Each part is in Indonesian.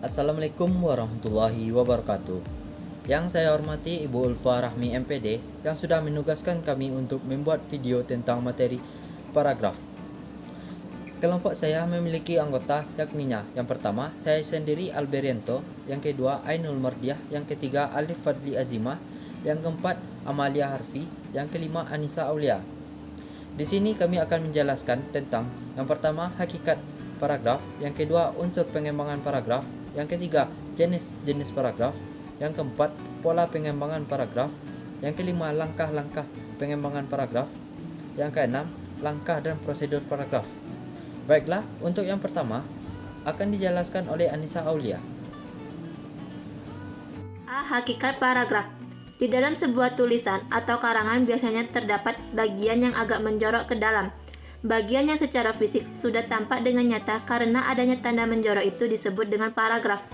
Assalamualaikum warahmatullahi wabarakatuh. Yang saya hormati Ibu Ulfa Rahmi MPD yang sudah menugaskan kami untuk membuat video tentang materi paragraf. Kelompok saya memiliki anggota yakninya: yang pertama saya sendiri Alberianto, yang kedua Ainul Mardiah, yang ketiga Alif Fadli Azimah, yang keempat Amalia Harfi, yang kelima Anissa Aulia. Di sini kami akan menjelaskan tentang yang pertama hakikat paragraf, yang kedua unsur pengembangan paragraf, yang ketiga jenis-jenis paragraf, yang keempat pola pengembangan paragraf, yang kelima langkah-langkah pengembangan paragraf, yang keenam langkah dan prosedur paragraf. Baiklah, untuk yang pertama akan dijelaskan oleh Anissa Aulia. Hakikat paragraf. Di dalam sebuah tulisan atau karangan biasanya terdapat bagian yang agak menjorok ke dalam. Bagian yang secara fisik sudah tampak dengan nyata karena adanya tanda menjorok itu disebut dengan paragraf.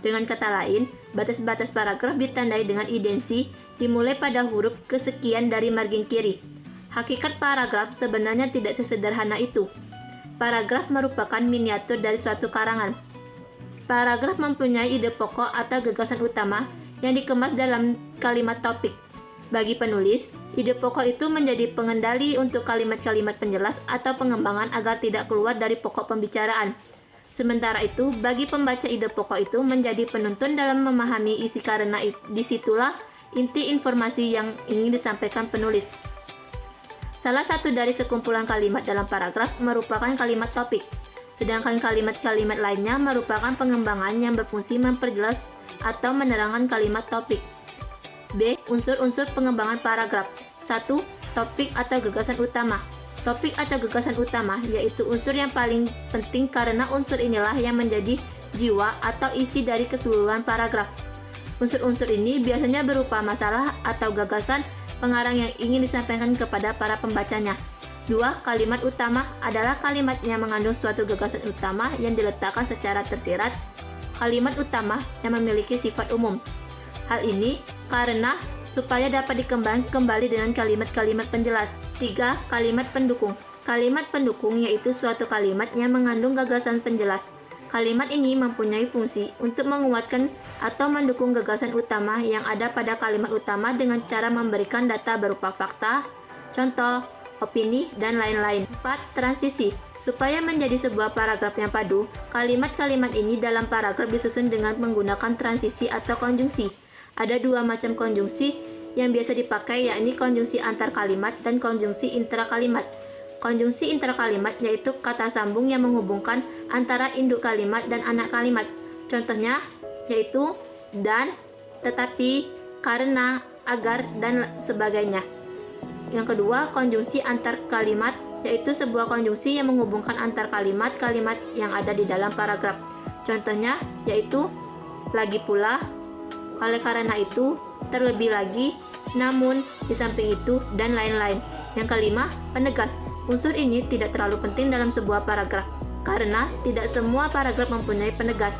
Dengan kata lain, batas-batas paragraf ditandai dengan indensi dimulai pada huruf kesekian dari margin kiri. Hakikat paragraf sebenarnya tidak sesederhana itu. Paragraf merupakan miniatur dari suatu karangan. Paragraf mempunyai ide pokok atau gagasan utama yang dikemas dalam kalimat topik. Bagi penulis, ide pokok itu menjadi pengendali untuk kalimat-kalimat penjelas atau pengembangan agar tidak keluar dari pokok pembicaraan. Sementara itu, bagi pembaca ide pokok itu menjadi penuntun dalam memahami isi karena disitulah inti informasi yang ingin disampaikan penulis. Salah satu dari sekumpulan kalimat dalam paragraf merupakan kalimat topik, sedangkan kalimat-kalimat lainnya merupakan pengembangan yang berfungsi memperjelas atau menerangkan kalimat topik. B. Unsur-unsur pengembangan paragraf. 1. Topik atau gagasan utama. Topik atau gagasan utama yaitu unsur yang paling penting karena unsur inilah yang menjadi jiwa atau isi dari keseluruhan paragraf. Unsur-unsur ini biasanya berupa masalah atau gagasan pengarang yang ingin disampaikan kepada para pembacanya. 2. Kalimat utama adalah kalimat yang mengandung suatu gagasan utama yang diletakkan secara tersirat. Kalimat utama yang memiliki sifat umum. Hal ini karena supaya dapat dikembangkan kembali dengan kalimat-kalimat penjelas. 3. Kalimat pendukung. Kalimat pendukung yaitu suatu kalimat yang mengandung gagasan penjelas. Kalimat ini mempunyai fungsi untuk menguatkan atau mendukung gagasan utama yang ada pada kalimat utama dengan cara memberikan data berupa fakta, contoh, opini, dan lain-lain. 4. Transisi. Supaya menjadi sebuah paragraf yang padu, kalimat-kalimat ini dalam paragraf disusun dengan menggunakan transisi atau konjungsi. Ada dua macam konjungsi yang biasa dipakai, yakni konjungsi antar kalimat dan konjungsi intrakalimat. Konjungsi intrakalimat yaitu kata sambung yang menghubungkan antara induk kalimat dan anak kalimat. Contohnya yaitu dan, tetapi, karena, agar, dan sebagainya. Yang kedua, konjungsi antar kalimat yaitu sebuah konjungsi yang menghubungkan antar kalimat-kalimat yang ada di dalam paragraf. Contohnya yaitu lagi pula, oleh karena itu, terlebih lagi, namun, di samping itu, dan lain-lain. Yang kelima, penegas. Unsur ini tidak terlalu penting dalam sebuah paragraf karena tidak semua paragraf mempunyai penegas.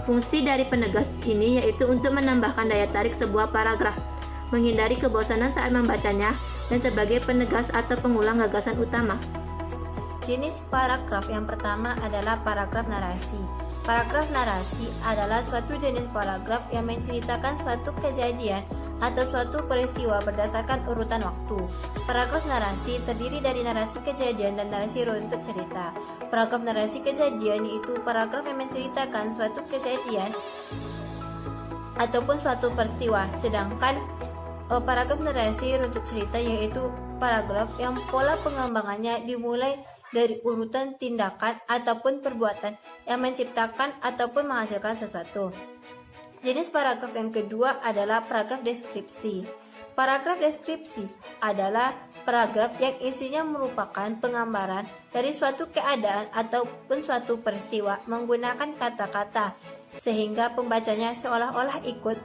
Fungsi dari penegas ini yaitu untuk menambahkan daya tarik sebuah paragraf, menghindari kebosanan saat membacanya, dan sebagai penegas atau pengulang gagasan utama. Jenis paragraf yang pertama adalah paragraf narasi. Paragraf narasi adalah suatu jenis paragraf yang menceritakan suatu kejadian atau suatu peristiwa berdasarkan urutan waktu. Paragraf narasi terdiri dari narasi kejadian dan narasi runtut cerita. Paragraf narasi kejadian yaitu paragraf yang menceritakan suatu kejadian ataupun suatu peristiwa, sedangkan paragraf narasi runtut cerita yaitu paragraf yang pola pengembangannya dimulai dari urutan tindakan ataupun perbuatan yang menciptakan ataupun menghasilkan sesuatu. Jenis paragraf yang kedua adalah paragraf deskripsi. Paragraf deskripsi adalah paragraf yang isinya merupakan penggambaran dari suatu keadaan ataupun suatu peristiwa menggunakan kata-kata sehingga pembacanya seolah-olah ikut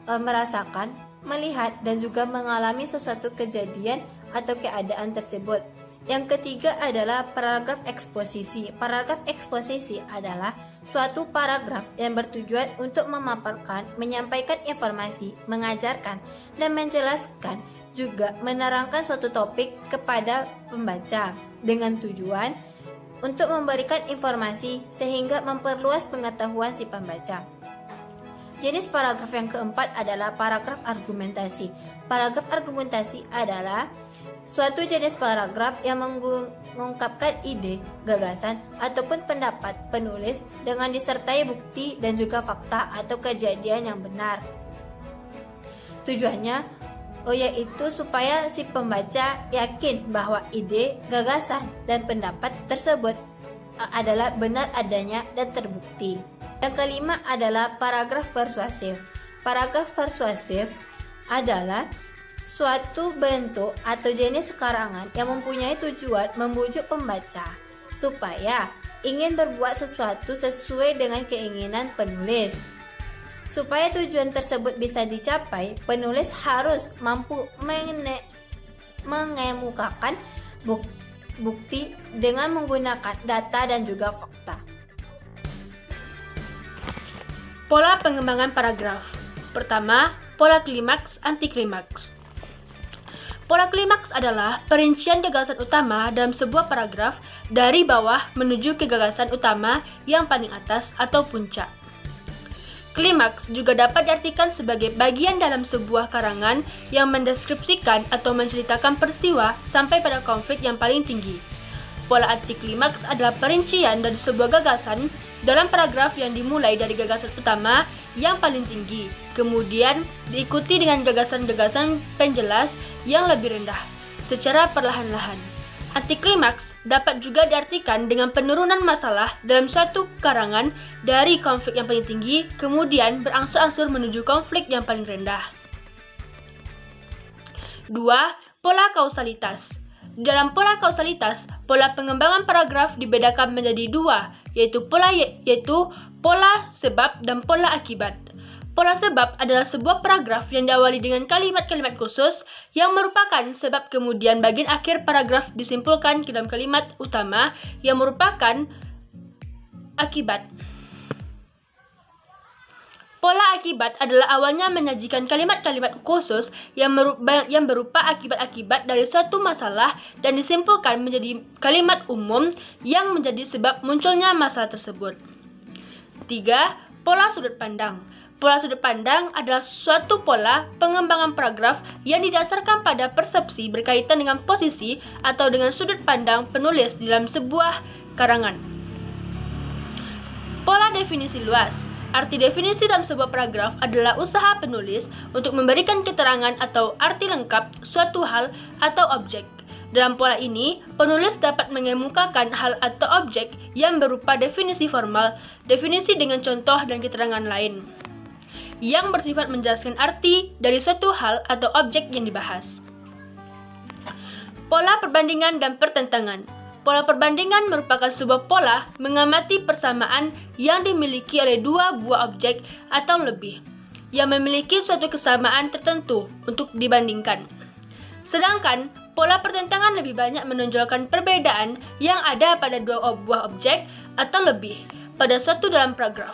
merasakan, melihat, dan juga mengalami sesuatu kejadian atau keadaan tersebut. Yang ketiga adalah paragraf eksposisi. Paragraf eksposisi adalah suatu paragraf yang bertujuan untuk memaparkan, menyampaikan informasi, mengajarkan, dan menjelaskan, juga menerangkan suatu topik kepada pembaca dengan tujuan untuk memberikan informasi sehingga memperluas pengetahuan si pembaca. Jenis paragraf yang keempat adalah paragraf argumentasi. Paragraf argumentasi adalah suatu jenis paragraf yang mengungkapkan ide, gagasan, ataupun pendapat penulis dengan disertai bukti dan juga fakta atau kejadian yang benar. Tujuannya yaitu supaya si pembaca yakin bahwa ide, gagasan, dan pendapat tersebut adalah benar adanya dan terbukti. Yang kelima adalah paragraf persuasif. Paragraf persuasif adalah suatu bentuk atau jenis karangan yang mempunyai tujuan membujuk pembaca supaya ingin berbuat sesuatu sesuai dengan keinginan penulis. Supaya tujuan tersebut bisa dicapai, penulis harus mampu mengemukakan bukti dengan menggunakan data dan juga fakta. Pola pengembangan paragraf. Pertama, pola klimaks antiklimaks. Pola klimaks adalah perincian gagasan utama dalam sebuah paragraf dari bawah menuju ke gagasan utama yang paling atas atau puncak. Klimaks juga dapat diartikan sebagai bagian dalam sebuah karangan yang mendeskripsikan atau menceritakan peristiwa sampai pada konflik yang paling tinggi. Pola antiklimaks adalah perincian dari sebuah gagasan dalam paragraf yang dimulai dari gagasan utama yang paling tinggi, kemudian diikuti dengan gagasan-gagasan penjelas yang lebih rendah, secara perlahan-lahan. Antiklimaks dapat juga diartikan dengan penurunan masalah dalam suatu karangan dari konflik yang paling tinggi, kemudian berangsur-angsur menuju konflik yang paling rendah. 2. Pola kausalitas. Dalam pola kausalitas, pola pengembangan paragraf dibedakan menjadi dua, yaitu pola sebab dan pola akibat. Pola sebab adalah sebuah paragraf yang diawali dengan kalimat-kalimat khusus yang merupakan sebab, kemudian bagian akhir paragraf disimpulkan ke dalam kalimat utama yang merupakan akibat. Pola akibat adalah awalnya menyajikan kalimat-kalimat khusus yang berupa akibat-akibat dari suatu masalah dan disimpulkan menjadi kalimat umum yang menjadi sebab munculnya masalah tersebut. 3. Pola sudut pandang. Pola sudut pandang adalah suatu pola pengembangan paragraf yang didasarkan pada persepsi berkaitan dengan posisi atau dengan sudut pandang penulis dalam sebuah karangan. Pola definisi luas. Arti definisi dalam sebuah paragraf adalah usaha penulis untuk memberikan keterangan atau arti lengkap suatu hal atau objek. Dalam pola ini, penulis dapat mengemukakan hal atau objek yang berupa definisi formal, definisi dengan contoh dan keterangan lain yang bersifat menjelaskan arti dari suatu hal atau objek yang dibahas. Pola perbandingan dan pertentangan. Pola perbandingan merupakan sebuah pola mengamati persamaan yang dimiliki oleh dua buah objek atau lebih, yang memiliki suatu kesamaan tertentu untuk dibandingkan. Sedangkan, pola pertentangan lebih banyak menonjolkan perbedaan yang ada pada dua buah objek atau lebih pada suatu dalam paragraf.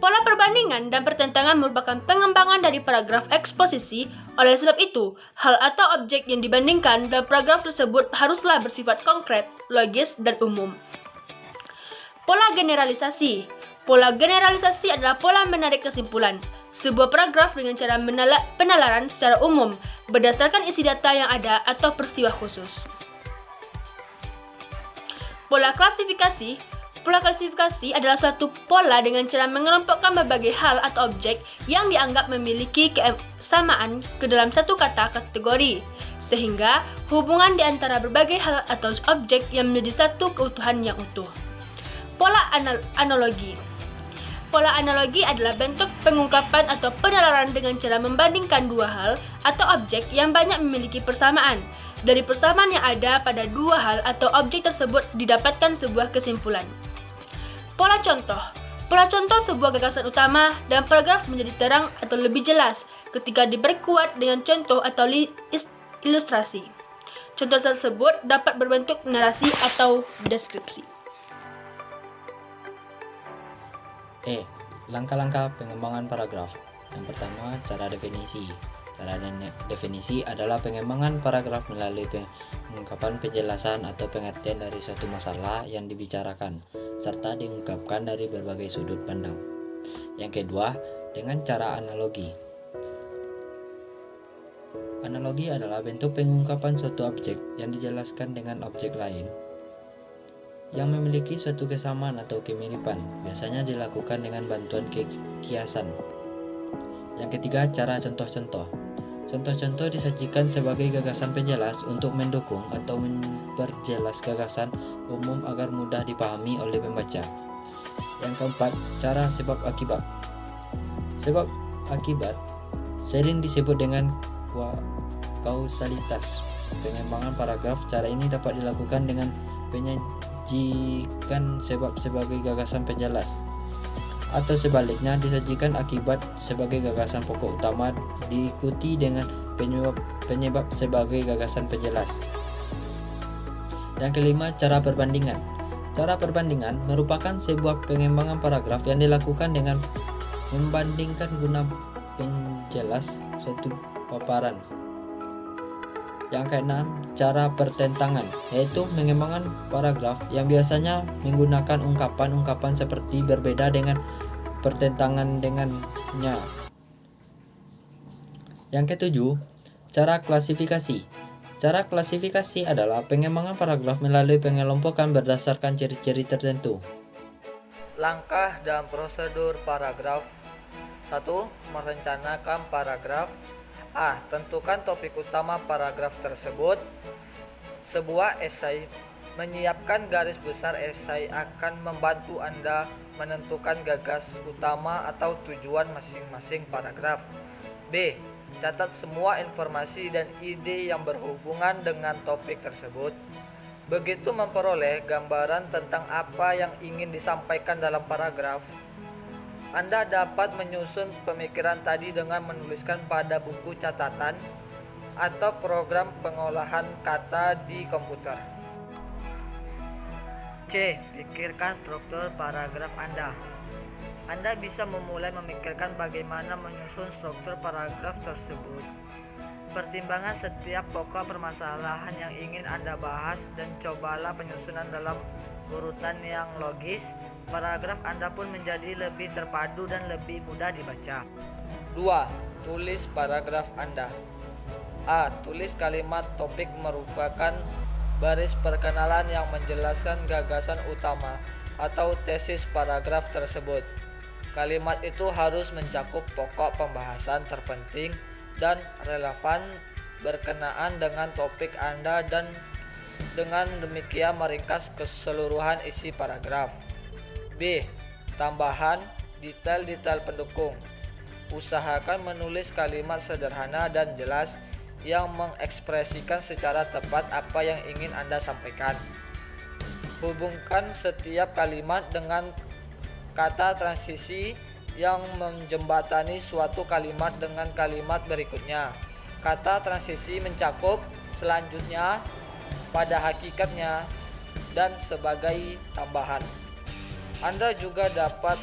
Pola perbandingan dan pertentangan merupakan pengembangan dari paragraf eksposisi. Oleh sebab itu, hal atau objek yang dibandingkan dalam paragraf tersebut haruslah bersifat konkret, logis, dan umum. Pola generalisasi. Pola generalisasi adalah pola menarik kesimpulan sebuah paragraf dengan cara penalaran secara umum berdasarkan isi data yang ada atau peristiwa khusus. Pola klasifikasi. Pola klasifikasi adalah suatu pola dengan cara mengelompokkan berbagai hal atau objek yang dianggap memiliki kesamaan ke dalam satu kata kategori, sehingga hubungan di antara berbagai hal atau objek yang menjadi satu keutuhan yang utuh. Pola analogi. Pola analogi adalah bentuk pengungkapan atau penalaran dengan cara membandingkan dua hal atau objek yang banyak memiliki persamaan. Dari persamaan yang ada pada dua hal atau objek tersebut didapatkan sebuah kesimpulan. Pola contoh. Pola contoh sebuah gagasan utama dan paragraf menjadi terang atau lebih jelas ketika diperkuat dengan contoh atau ilustrasi. Contoh tersebut dapat berbentuk narasi atau deskripsi. Langkah-langkah pengembangan paragraf. Yang pertama, cara definisi. Cara definisi adalah pengembangan paragraf melalui pengungkapan penjelasan atau pengertian dari suatu masalah yang dibicarakan, serta diungkapkan dari berbagai sudut pandang. Yang kedua, dengan cara analogi. Analogi adalah bentuk pengungkapan suatu objek yang dijelaskan dengan objek lain yang memiliki suatu kesamaan atau kemiripan, biasanya dilakukan dengan bantuan kiasan. Yang ketiga, cara contoh-contoh. Contoh-contoh disajikan sebagai gagasan penjelas untuk mendukung atau memperjelas gagasan umum agar mudah dipahami oleh pembaca. Yang keempat, cara sebab akibat. Sebab akibat sering disebut dengan kausalitas. Pengembangan paragraf cara ini dapat dilakukan dengan menyajikan sebab sebagai gagasan penjelas, atau sebaliknya disajikan akibat sebagai gagasan pokok utama diikuti dengan penyebab sebagai gagasan penjelas. Yang kelima, cara perbandingan. Cara perbandingan merupakan sebuah pengembangan paragraf yang dilakukan dengan membandingkan guna penjelas suatu paparan. Yang keenam, cara pertentangan, yaitu pengembangan paragraf yang biasanya menggunakan ungkapan-ungkapan seperti berbeda dengan pertentangan dengannya. Yang ketujuh, cara klasifikasi. Cara klasifikasi adalah pengembangan paragraf melalui pengelompokan berdasarkan ciri-ciri tertentu. Langkah dan prosedur paragraf. 1. Merencanakan paragraf. A. Tentukan topik utama paragraf tersebut. Sebuah esai. Menyiapkan garis besar esai akan membantu Anda menentukan gagas utama atau tujuan masing-masing paragraf. B. Catat semua informasi dan ide yang berhubungan dengan topik tersebut. Begitu memperoleh gambaran tentang apa yang ingin disampaikan dalam paragraf, Anda dapat menyusun pemikiran tadi dengan menuliskan pada buku catatan atau program pengolahan kata di komputer. C. Pikirkan struktur paragraf Anda. Anda bisa memulai memikirkan bagaimana menyusun struktur paragraf tersebut. Pertimbangkan setiap pokok permasalahan yang ingin Anda bahas dan cobalah penyusunan dalam urutan yang logis. Paragraf Anda pun menjadi lebih terpadu dan lebih mudah dibaca. 2. Tulis paragraf Anda. A. Tulis kalimat topik merupakan baris perkenalan yang menjelaskan gagasan utama atau tesis paragraf tersebut. Kalimat itu harus mencakup pokok pembahasan terpenting dan relevan berkenaan dengan topik Anda dan dengan demikian meringkas keseluruhan isi paragraf. B. Tambahan detail-detail pendukung. Usahakan menulis kalimat sederhana dan jelas yang mengekspresikan secara tepat apa yang ingin Anda sampaikan. Hubungkan setiap kalimat dengan kata transisi yang menjembatani suatu kalimat dengan kalimat berikutnya. Kata transisi mencakup selanjutnya, pada hakikatnya, dan sebagai tambahan. Anda juga dapat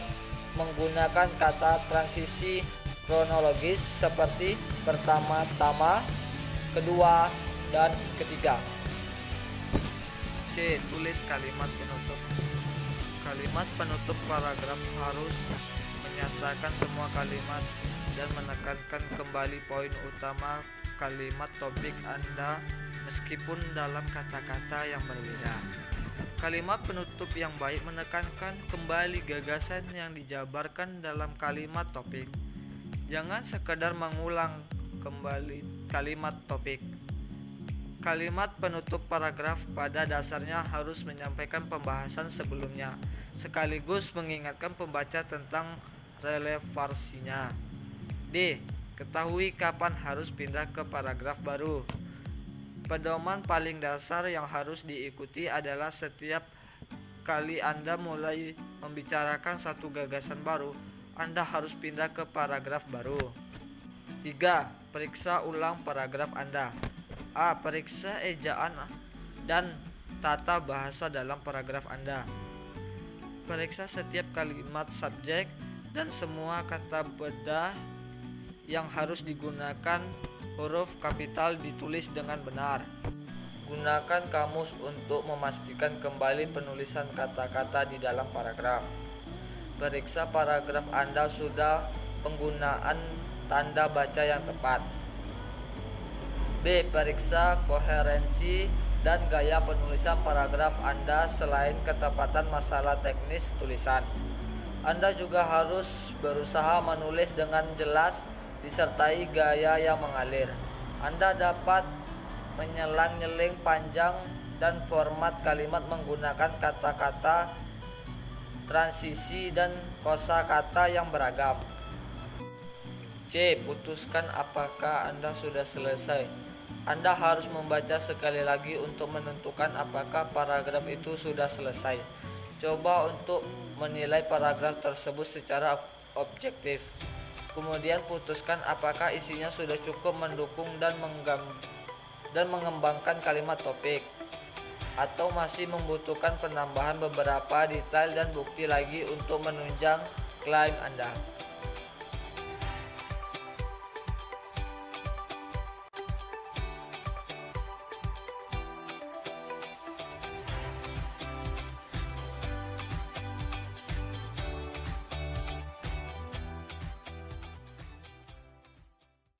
menggunakan kata transisi kronologis seperti pertama-tama, kedua, dan ketiga. C. Tulis kalimat penutup. Kalimat penutup paragraf harus menyatakan semua kalimat dan menekankan kembali poin utama kalimat topik Anda meskipun dalam kata-kata yang berbeda. Kalimat penutup yang baik menekankan kembali gagasan yang dijabarkan dalam kalimat topik. Jangan sekedar mengulang kembali kalimat topik. Kalimat penutup paragraf pada dasarnya harus menyampaikan pembahasan sebelumnya, sekaligus mengingatkan pembaca tentang relevansinya. D. Ketahui kapan harus pindah ke paragraf baru. Pedoman paling dasar yang harus diikuti adalah setiap kali Anda mulai membicarakan satu gagasan baru, Anda harus pindah ke paragraf baru. 3. Periksa ulang paragraf Anda. A. Periksa ejaan dan tata bahasa dalam paragraf Anda. Periksa setiap kalimat subjek dan semua kata bedah yang harus digunakan huruf kapital ditulis dengan benar. Gunakan kamus untuk memastikan kembali penulisan kata-kata di dalam paragraf. Periksa paragraf Anda sudah penggunaan tanda baca yang tepat. B. Periksa koherensi dan gaya penulisan paragraf Anda selain ketepatan masalah teknis tulisan. Anda juga harus berusaha menulis dengan jelas disertai gaya yang mengalir. Anda dapat menyelang-nyeling panjang dan format kalimat menggunakan kata-kata, transisi, dan kosakata yang beragam. C. Putuskan apakah Anda sudah selesai. Anda harus membaca sekali lagi untuk menentukan apakah paragraf itu sudah selesai. Coba untuk menilai paragraf tersebut secara objektif. Kemudian putuskan apakah isinya sudah cukup mendukung dan mengembangkan kalimat topik, atau masih membutuhkan penambahan beberapa detail dan bukti lagi untuk menunjang klaim Anda.